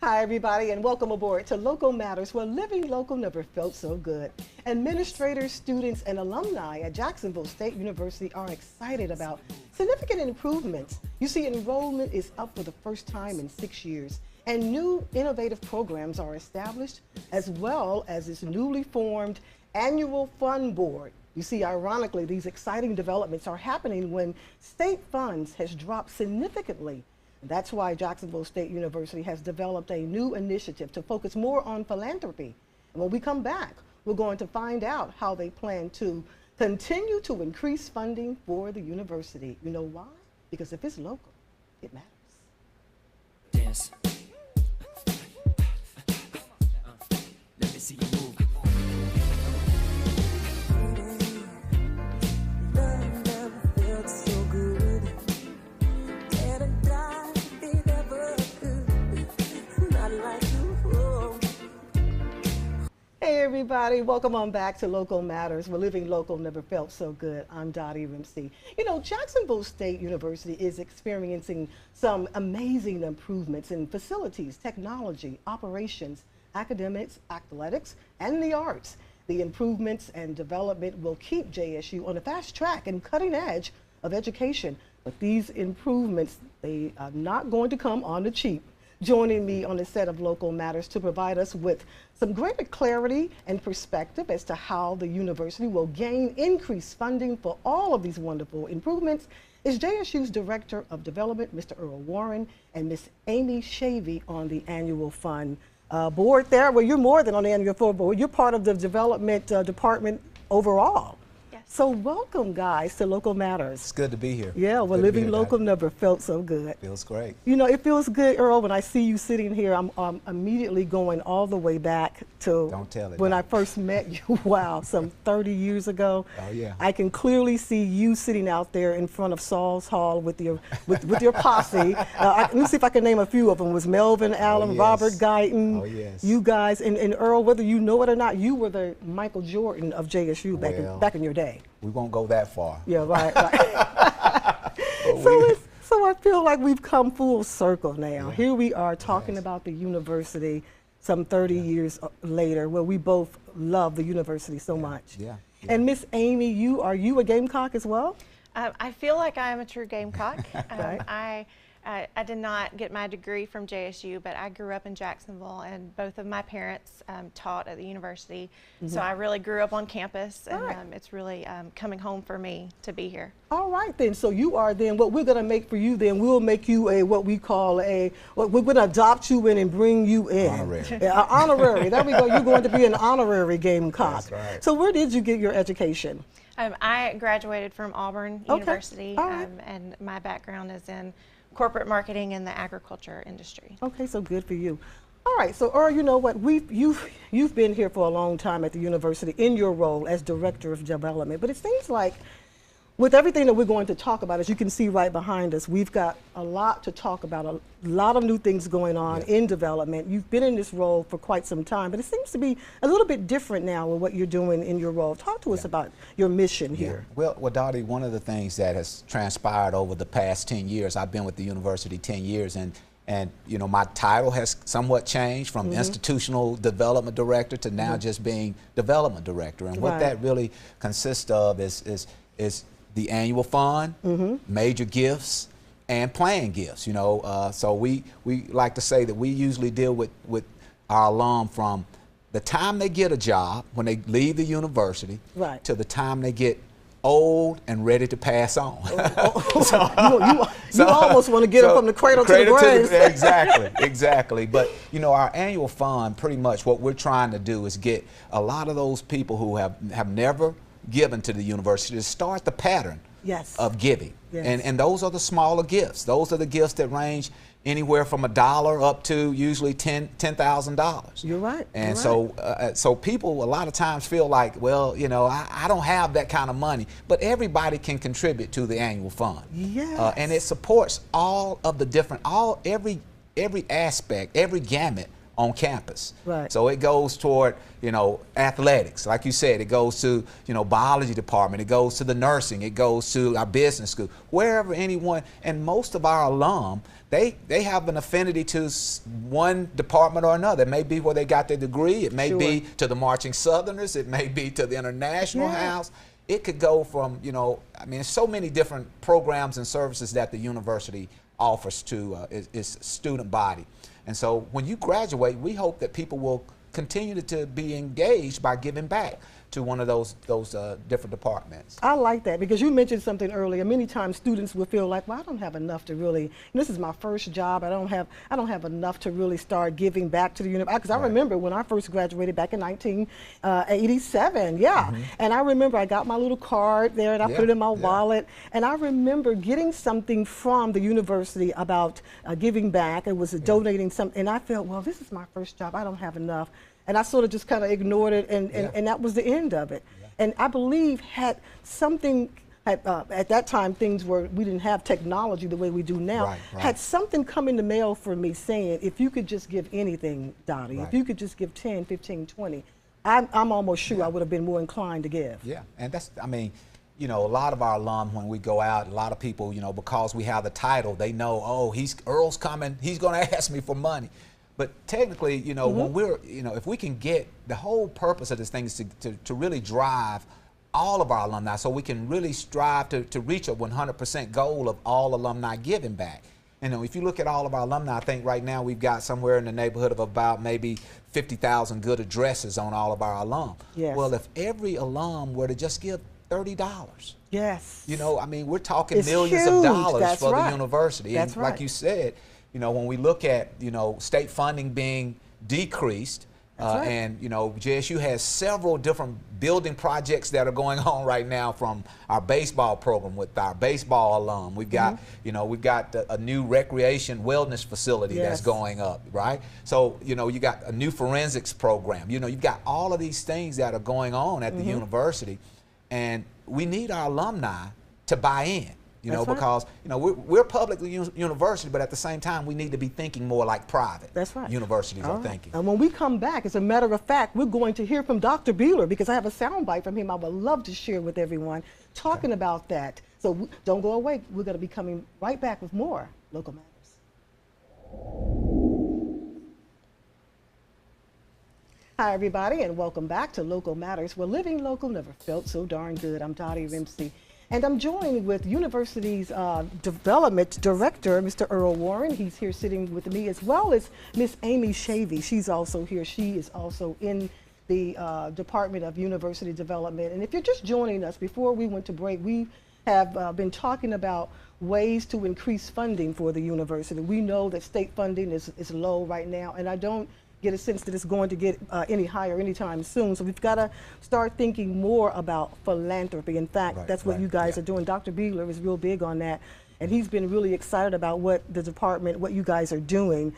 Hi, everybody, and welcome aboard to Local Matters, where living local never felt so good. Administrators, students, and alumni at Jacksonville State University are excited about significant improvements. You see, enrollment is up for the first time in 6 years, and new innovative programs are established, as well as this newly formed annual fund board. You see, ironically, these exciting developments are happening when state funds has dropped significantly. That's why Jacksonville State University has developed a new initiative to focus more on philanthropy. And when we come back, we're going to find out how they plan to continue to increase funding for the university. You know why? Because if it's local, it matters. Dance. Let me see you move. Hey everybody, welcome on back to Local Matters, where living local never felt so good. I'm Dottie Rimsey. You know, Jacksonville State University is experiencing some amazing improvements in facilities, technology, operations, academics, athletics, and the arts. The improvements and development will keep JSU on a fast track and cutting edge of education. But these improvements, they are not going to come on the cheap. Joining me on the set of Local Matters to provide us with some greater clarity and perspective as to how the university will gain increased funding for all of these wonderful improvements is JSU's Director of Development, Mr. Earl Warren, and Ms. Amy Shavy on the annual fund board there. Well, you're more than on the annual fund board. You're part of the development department overall. So welcome, guys, to Local Matters. It's good to be here. Yeah, well, living local never felt so good. Feels great. You know, it feels good, Earl, when I see you sitting here. I'm immediately going all the way back to Don't tell it, when I Dottie. first met you, wow, some 30 years ago. Oh, yeah. I can clearly see you sitting out there in front of Saul's Hall with your posse. Let me see if I can name a few of them. It was Melvin Allen, yes. Robert Guyton, Oh, yes. you guys, and Earl, whether you know it or not, you were the Michael Jordan of JSU back in your day. We won't go that far. Yeah, right. So I feel like we've come full circle now. Yeah. Here we are talking about the university some 30 years later, where we both love the university so much. Yeah. And Miss Amy, are you a Gamecock as well? I feel like I am a true Gamecock. Right. I did not get my degree from JSU, but I grew up in Jacksonville, and both of my parents taught at the university. So I really grew up on campus, and Right. it's really coming home for me to be here. All right then, so you are then, what we're gonna make for you then, we'll make you what we call we're gonna adopt you in and bring you in. Honorary. Yeah, honorary, there we go, you're going to be an honorary Gamecock. That's right. So where did you get your education? I graduated from Auburn Okay. University, All right. and my background is in corporate marketing in the agriculture industry. Okay, so good for you. All right, so Earl, you know what? You've been here for a long time at the university in your role as Director of Development, but it seems like with everything that we're going to talk about, as you can see right behind us, we've got a lot to talk about, a lot of new things going on in development. You've been in this role for quite some time, but it seems to be a little bit different now with what you're doing in your role. Talk to us about your mission here. Well, Dottie, one of the things that has transpired over the past 10 years, I've been with the university 10 years, and you know, my title has somewhat changed from institutional development director to now just being development director. And what that really consists of is the annual fund, major gifts, and planned gifts. You know, so we like to say that we usually deal with our alum from the time they get a job, when they leave the university, to the time they get old and ready to pass on. You almost want to get them from the cradle to the grave. Exactly. But you know, our annual fund, pretty much what we're trying to do is get a lot of those people who have never given to the university to start the pattern of giving. And those are the smaller gifts. Those are the gifts that range anywhere from $1 up to usually $10,000. You're right. And so people a lot of times feel like, well, you know, I don't have that kind of money, but everybody can contribute to the annual fund. Yes. And it supports all of the different, every aspect, every gamut on campus. Right. So it goes toward, you know, athletics. Like you said, it goes to, you know, biology department. It goes to the nursing. It goes to our business school. Wherever anyone, and most of our alum, they have an affinity to one department or another. It may be where they got their degree. It may be to the Marching Southerners. It may be to the International House. It could go from, you know, I mean, so many different programs and services that the university offers to its student body. And so when you graduate, we hope that people will continue to be engaged by giving back to one of those different departments. I like that, because you mentioned something earlier. Many times students will feel like, well, I don't have enough to really, and this is my first job, I don't have enough to really start giving back to the university. Because I remember when I first graduated back in 1987, and I remember I got my little card there and I put it in my wallet, and I remember getting something from the university about giving back. It was donating something, and I felt, well, this is my first job, I don't have enough. And I sort of just kind of ignored it, and that was the end of it. And I believe at that time, we didn't have technology the way we do now. Had something come in the mail for me saying, if you could just give anything, Dottie, if you could just give 10, 15, 20, I'm almost sure I would have been more inclined to give. Yeah, and that's, I mean, you know, a lot of our alum, when we go out, a lot of people, you know, because we have the title, they know, oh, Earl's coming, he's going to ask me for money. But technically, you know, when we're, you know, if we can get, the whole purpose of this thing is to really drive all of our alumni, so we can really strive to reach a 100% goal of all alumni giving back. You know, if you look at all of our alumni, I think right now we've got somewhere in the neighborhood of about maybe 50,000 good addresses on all of our alum. Well, if every alum were to just give $30, you know, I mean, we're talking millions of dollars for the university. And like you said, you know, when we look at, you know, state funding being decreased, and, you know, JSU has several different building projects that are going on right now, from our baseball program with our baseball alum. We've got, you know, we've got a new recreation wellness facility that's going up, right? So, you know, you got a new forensics program. You know, you've got all of these things that are going on at the university, and we need our alumni to buy in. You know, because, you know, we're a public university, but at the same time, we need to be thinking more like private universities are thinking. And when we come back, as a matter of fact, we're going to hear from Dr. Beeler, because I have a soundbite from him I would love to share with everyone talking about that. So don't go away. We're going to be coming right back with more Local Matters. Hi, everybody, and welcome back to Local Matters, where living local never felt so darn good. I'm Dottie Rimpsey. And I'm joined with University's Development Director, Mr. Earl Warren. He's here sitting with me, as well as Miss Amy Shavy. She's also here. She is also in the Department of University Development. And if you're just joining us, before we went to break, we have been talking about ways to increase funding for the university. We know that state funding is low right now, and I don't get a sense that it's going to get any higher anytime soon. So we've got to start thinking more about philanthropy. In fact, that's what you guys are doing. Dr. Beeler is real big on that, and he's been really excited about what the department, what you guys are doing.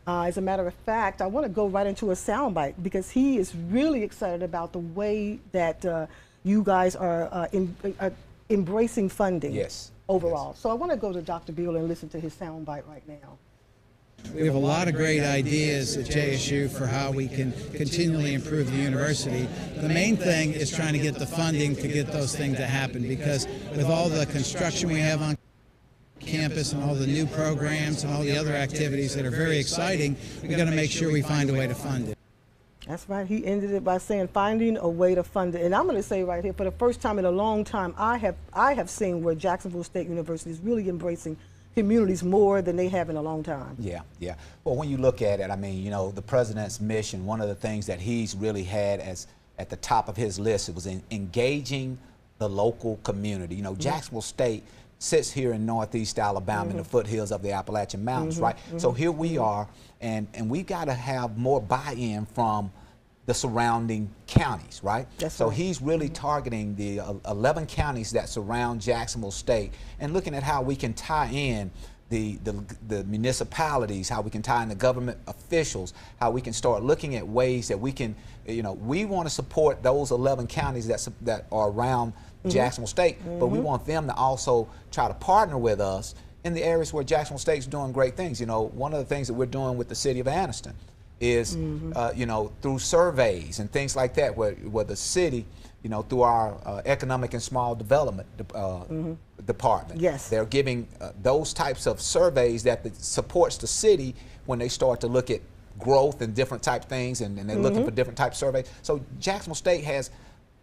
As a matter of fact, I want to go right into a soundbite, because he is really excited about the way that you guys are embracing funding overall. So I want to go to Dr. Beeler and listen to his soundbite right now. We have a lot of great ideas at JSU for how we can continually improve the university. The main thing is trying to get the funding to get those things to happen, because with all the construction we have on campus and all the new programs and all the other activities that are very exciting, we've got to make sure we find a way to fund it. That's right. He ended it by saying finding a way to fund it. And I'm going to say right here, for the first time in a long time, I have seen where Jacksonville State University is really embracing communities more than they have in a long time. Yeah. Well, when you look at it, I mean, you know, the president's mission, one of the things that he's really had as at the top of his list, it was engaging the local community. You know, Jacksonville State sits here in Northeast Alabama in the foothills of the Appalachian Mountains, right? So here we are, and we got to have more buy-in from the surrounding counties, right? So he's really targeting the 11 counties that surround Jacksonville State, and looking at how we can tie in the municipalities, how we can tie in the government officials, how we can start looking at ways that we can, you know, we want to support those 11 counties that are around Jacksonville State, but we want them to also try to partner with us in the areas where Jacksonville State's doing great things. You know, one of the things that we're doing with the city of Anniston, is, you know, through surveys and things like that, where the city, you know, through our economic and small development department, yes, they're giving those types of surveys that supports the city when they start to look at growth and different type things, and they're looking for different type surveys. So Jacksonville State has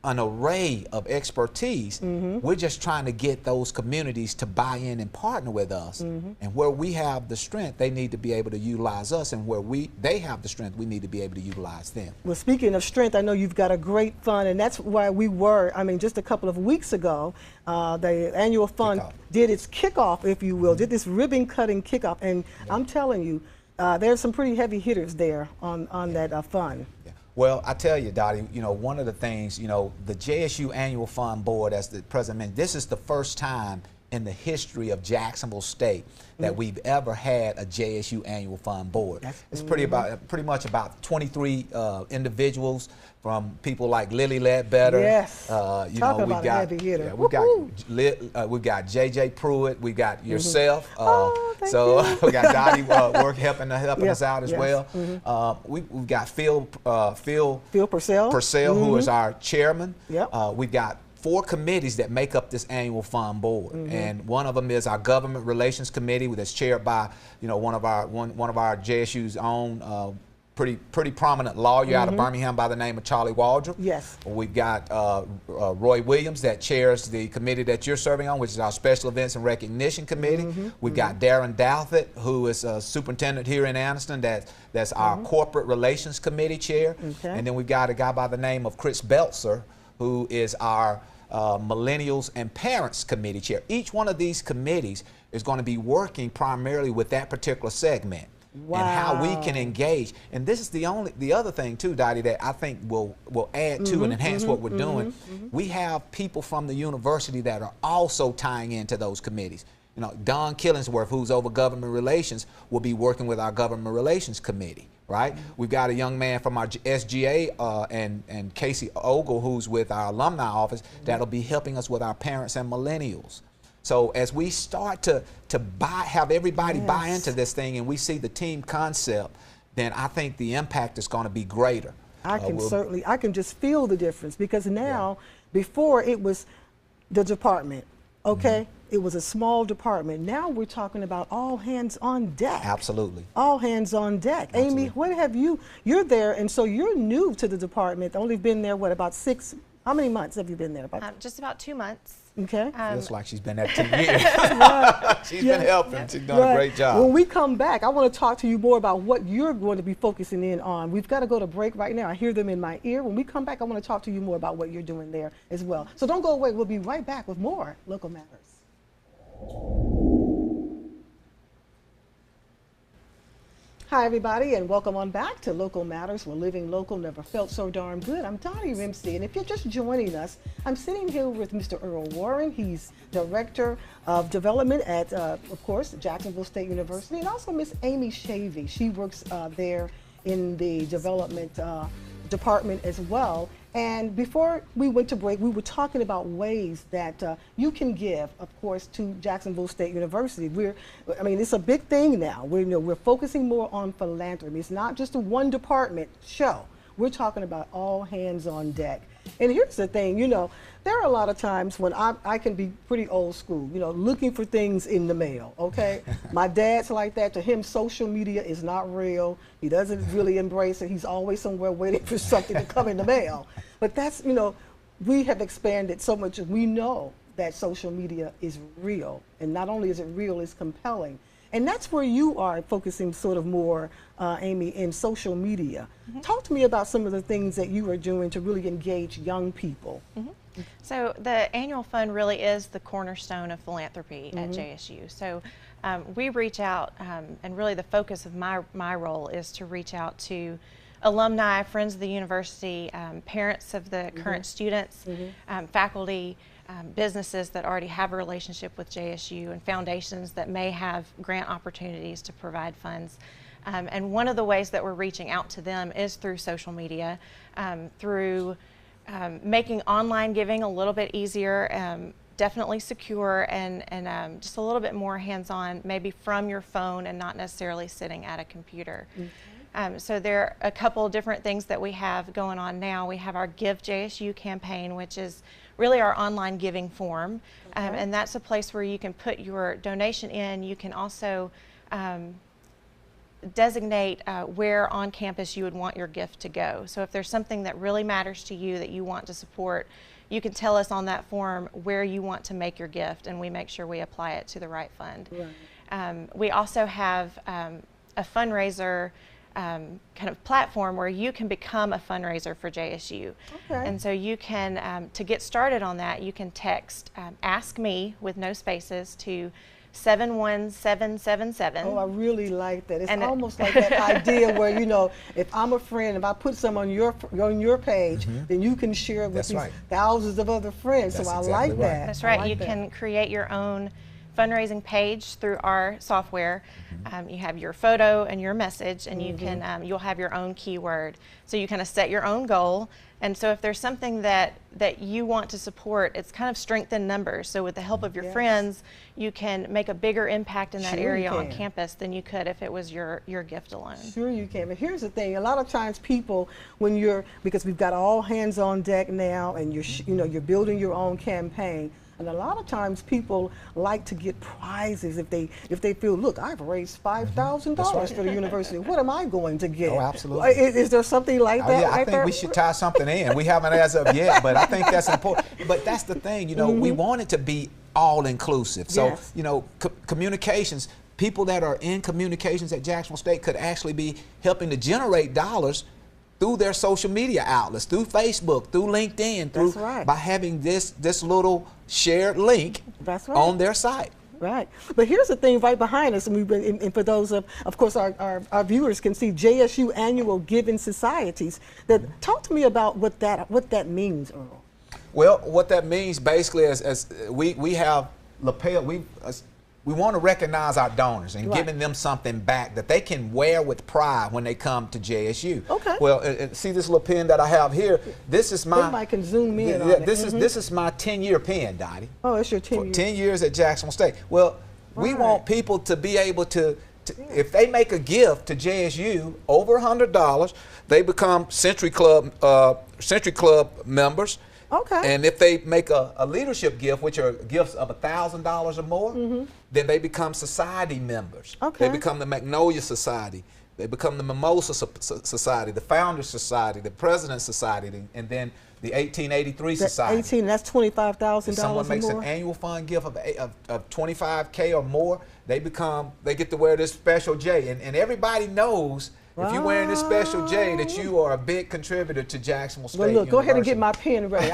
an array of expertise. We're just trying to get those communities to buy in and partner with us. And where we have the strength, they need to be able to utilize us, and where they have the strength, we need to be able to utilize them. Well, speaking of strength, I know you've got a great fund, and that's why we were, I mean, just a couple of weeks ago, the annual fund did its kickoff, if you will, did this ribbon cutting kickoff, and I'm telling you, there's some pretty heavy hitters there on that fund. Well, I tell you, Dottie, you know, one of the things, you know, the JSU Annual Fund Board, as the president mentioned, this is the first time in the history of Jacksonville State that we've ever had a JSU Annual Fund Board. It's pretty much about 23 individuals, from people like Lily Ledbetter. Yes. You know, we've got we've got JJ Pruitt. We've got yourself. So we got Dottie helping us out as well. We've got Phil Purcell, who is our chairman. We've got 4 committees that make up this annual fund board, and one of them is our government relations committee, that's chaired by, you know, one of our JSU's own pretty prominent lawyer out of Birmingham by the name of Charlie Waldrop. Yes. We've got Roy Williams that chairs the committee that you're serving on, which is our Special Events and Recognition Committee. We've got Darren Douthit, who is a superintendent here in Anniston, that's our Corporate Relations Committee chair. And then we've got a guy by the name of Chris Beltzer, who is our Millennials and Parents Committee chair. Each one of these committees is going to be working primarily with that particular segment. And how we can engage. And this is the other thing too, Dottie, that I think will add to and enhance what we're doing. We have people from the university that are also tying into those committees. You know, Don Killingsworth, who's over government relations, will be working with our government relations committee, right? We've got a young man from our SGA and Casey Ogle, who's with our alumni office, that'll be helping us with our parents and millennials. So as we start to have everybody buy into this thing, and we see the team concept, then I think the impact is going to be greater. I can just feel the difference, because now, before it was the department, okay? It was a small department. Now we're talking about all hands on deck. Absolutely. All hands on deck. Absolutely. Amy, what have you're there, and so you're new to the department, only been there, what, about 6, how many months have you been there? Just about 2 months. Okay. Feels like she's been there 10 years. She's been helping. She's done a great job. When we come back, I want to talk to you more about what you're going to be focusing in on. We've got to go to break right now. I hear them in my ear. When we come back, I want to talk to you more about what you're doing there as well. So don't go away. We'll be right back with more Local Matters. Hi, everybody, and welcome on back to Local Matters. We're living local, never felt so darn good. I'm Dottie Rimsey, and if you're just joining us, I'm sitting here with Mr. Earl Warren. He's Director of Development at, of course, Jacksonville State University, and also Miss Amy Shavy. She works there in the development department as well. And before we went to break, we were talking about ways that you can give, of course, to Jacksonville State University. I mean, it's a big thing now. We're focusing more on philanthropy. It's not just a one department show. We're talking about all hands on deck. And here's the thing, there are a lot of times when I can be pretty old school, looking for things in the mail, okay? My dad's like that. To him, social media is not real. He doesn't really embrace it. He's always somewhere waiting for something to come in the mail. But that's, we have expanded so much. We know that social media is real. And not only is it real, it's compelling. And that's where you are focusing sort of more, Amy, in social media. Talk to me about some of the things that you are doing to really engage young people. So the annual fund really is the cornerstone of philanthropy at JSU. So we reach out, and really the focus of my role is to reach out to alumni, friends of the university, parents of the current students, faculty, businesses that already have a relationship with JSU, and foundations that may have grant opportunities to provide funds. And one of the ways that we're reaching out to them is through social media, through making online giving a little bit easier, definitely secure, and just a little bit more hands-on, maybe from your phone and not necessarily sitting at a computer. So there are a couple different things that we have going on now. We have our Give JSU campaign, which is really our online giving form. And that's a place where you can put your donation in. You can also designate where on campus you would want your gift to go. So if there's something that really matters to you that you want to support, you can tell us on that form where you want to make your gift, and we make sure we apply it to the right fund. Right. We also have a fundraiser kind of platform where you can become a fundraiser for JSU. Okay. And so you can, to get started on that, you can text Ask Me with no spaces to 71777. Oh, I really like that. It's almost like that idea where, you know, if I'm a friend, if I put some on your page, then you can share it with these thousands of other friends. That's so I exactly like right. that. That's right. Like you can create your own fundraising page through our software. You have your photo and your message, and you can you'll have your own keyword. So you kind of set your own goal. And so if there's something that you want to support, it's kind of strength in numbers. So with the help of your friends, you can make a bigger impact in that area on campus than you could if it was your gift alone. Sure you can. But here's the thing: a lot of times people, because we've got all hands on deck now, and you're building your own campaign. And a lot of times people like to get prizes if they feel, look, I've raised $5,000 for the university. What am I going to get? Oh, absolutely. Is there something like that? Yeah, I think we should tie something in. We haven't as of yet, but I think that's important. But that's the thing, you know, we want it to be all inclusive. So, you know, communications, people that are in communications at Jacksonville State could actually be helping to generate dollars through their social media outlets, through Facebook, through LinkedIn, by having this little shared link on their site. Right. But here's the thing right behind us, and for those of course our viewers can see JSU Annual Giving Societies. Talk to me about what that means, Earl. Well, what that means basically is, as we have lapel, we want to recognize our donors and giving them something back that they can wear with pride when they come to JSU. Okay. Well, see this little pin that I have here? This is my. Everybody can zoom in on it. This is my 10-year pin, Dottie. Oh, it's your 10 years. 10 years at Jacksonville State. Well, we want people to be able to, if they make a gift to JSU over $100, they become Century Club members. Okay. And if they make a leadership gift, which are gifts of $1,000 or more, then they become society members. Okay. They become the Magnolia Society. They become the Mimosa Society, the Founders Society, the President's Society, and then the 1883 Society. That's $25,000 if someone makes an annual fund gift of $25K or more, they get to wear this special J. And everybody knows, if you're wearing this special J, that you are a big contributor to Jacksonville State University. Well, look, go ahead and get my pen ready.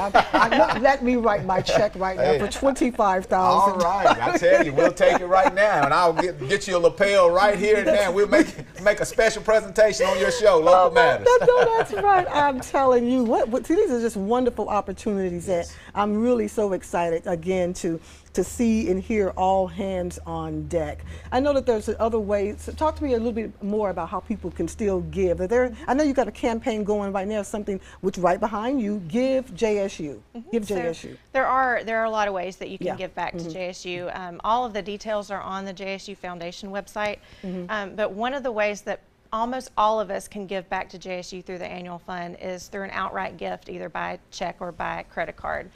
Let me write my check right now for $25,000. All right, I tell you, we'll take it right now, and I'll get you a lapel right here and now. We'll make a special presentation on your show, Local Matters. No, that's right. I'm telling you, see, these are just wonderful opportunities that I'm really so excited again to see and hear all hands on deck. I know that there's other ways. So talk to me a little bit more about how people can still give. I know you've got a campaign going right now, something which right behind you, Give JSU. Give JSU. There are a lot of ways that you can give back to JSU. All of the details are on the JSU Foundation website. But one of the ways that almost all of us can give back to JSU through the annual fund is through an outright gift, either by check or by credit card.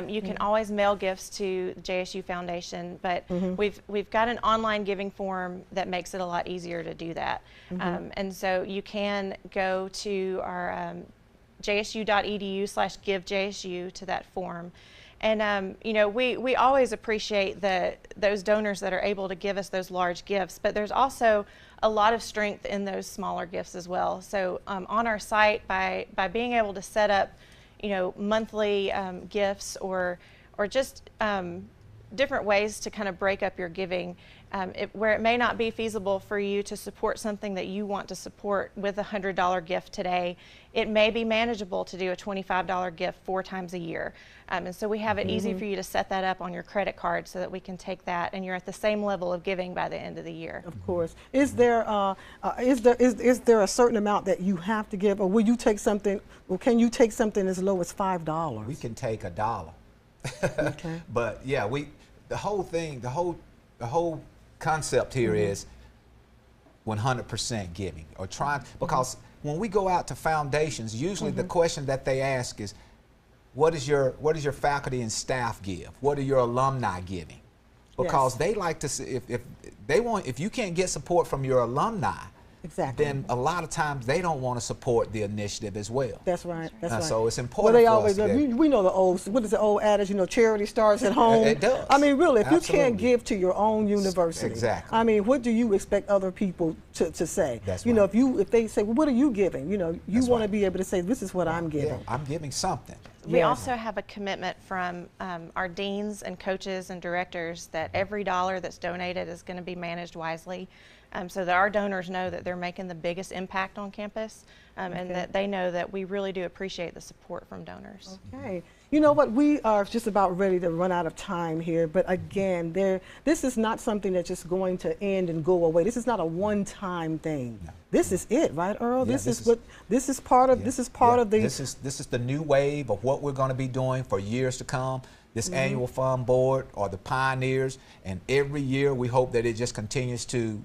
You can always mail gifts to JSU Foundation, but we've got an online giving form that makes it a lot easier to do that. And so you can go to our jsu.edu/givejsu to that form. And you know, we always appreciate those donors that are able to give us those large gifts, but there's also a lot of strength in those smaller gifts as well. So on our site, by being able to set up, you know, monthly gifts or just different ways to kind of break up your giving, where it may not be feasible for you to support something that you want to support with a $100 gift today, it may be manageable to do a $25 gift 4 times a year. And so we have it easy for you to set that up on your credit card so that we can take that and you're at the same level of giving by the end of the year. Of course. Is there a certain amount that you have to give, or will you take something, or can you take something as low as $5? We can take $1. Okay. But yeah, the whole concept here is 100% giving, or trying, because when we go out to foundations, usually the question that they ask is, what is your faculty and staff give? What are your alumni giving? Because Yes. they like to see, if you can't get support from your alumni, Exactly. then a lot of times they don't want to support the initiative as well. That's right. That's right. So it's Well, important they for always, us to, we know the old, what is the old adage, charity starts at home. It does. I mean, really, if you can't Absolutely. give to your own university, Exactly. I mean, what do you expect other people to say? That's right. right. If they say, well, what are you giving? You That's want to right. be able to say, this is what I'm giving. yeah, I'm giving something. We Yes. also have a commitment from our deans and coaches and directors that every dollar that's donated is going to be managed wisely, so that our donors know that they're making the biggest impact on campus, and that they know that we really do appreciate the support from donors. Okay. You know what? We are just about ready to run out of time here, but again, this is not something that's just going to end and go away. This is not a one-time thing. No. This is it, right, Earl? Yeah, this is part of the. This is the new wave of what we're going to be doing for years to come. This annual fund board are the pioneers, and every year we hope that it just continues to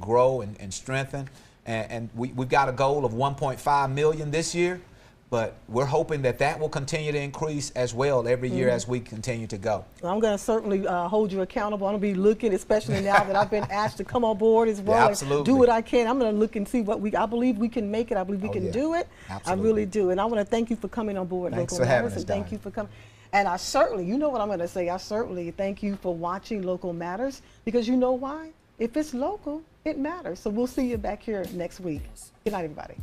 grow and strengthen. And we've got a goal of 1.5 million this year, but we're hoping that will continue to increase as well every year as we continue to go. Well, I'm going to certainly hold you accountable. I'm going to be looking, especially now that I've been asked to come on board as well. absolutely. And do what I can. I'm going to look and see I believe we can make it. I believe we can do it. Absolutely. I really do. And I want to thank you for coming on board. Thanks Local for having Matters, us, and thank Diane. you for coming. And I certainly, you know what I'm going to say, I certainly thank you for watching Local Matters, because you know why? If it's local, it matters. So we'll see you back here next week. Good night, everybody.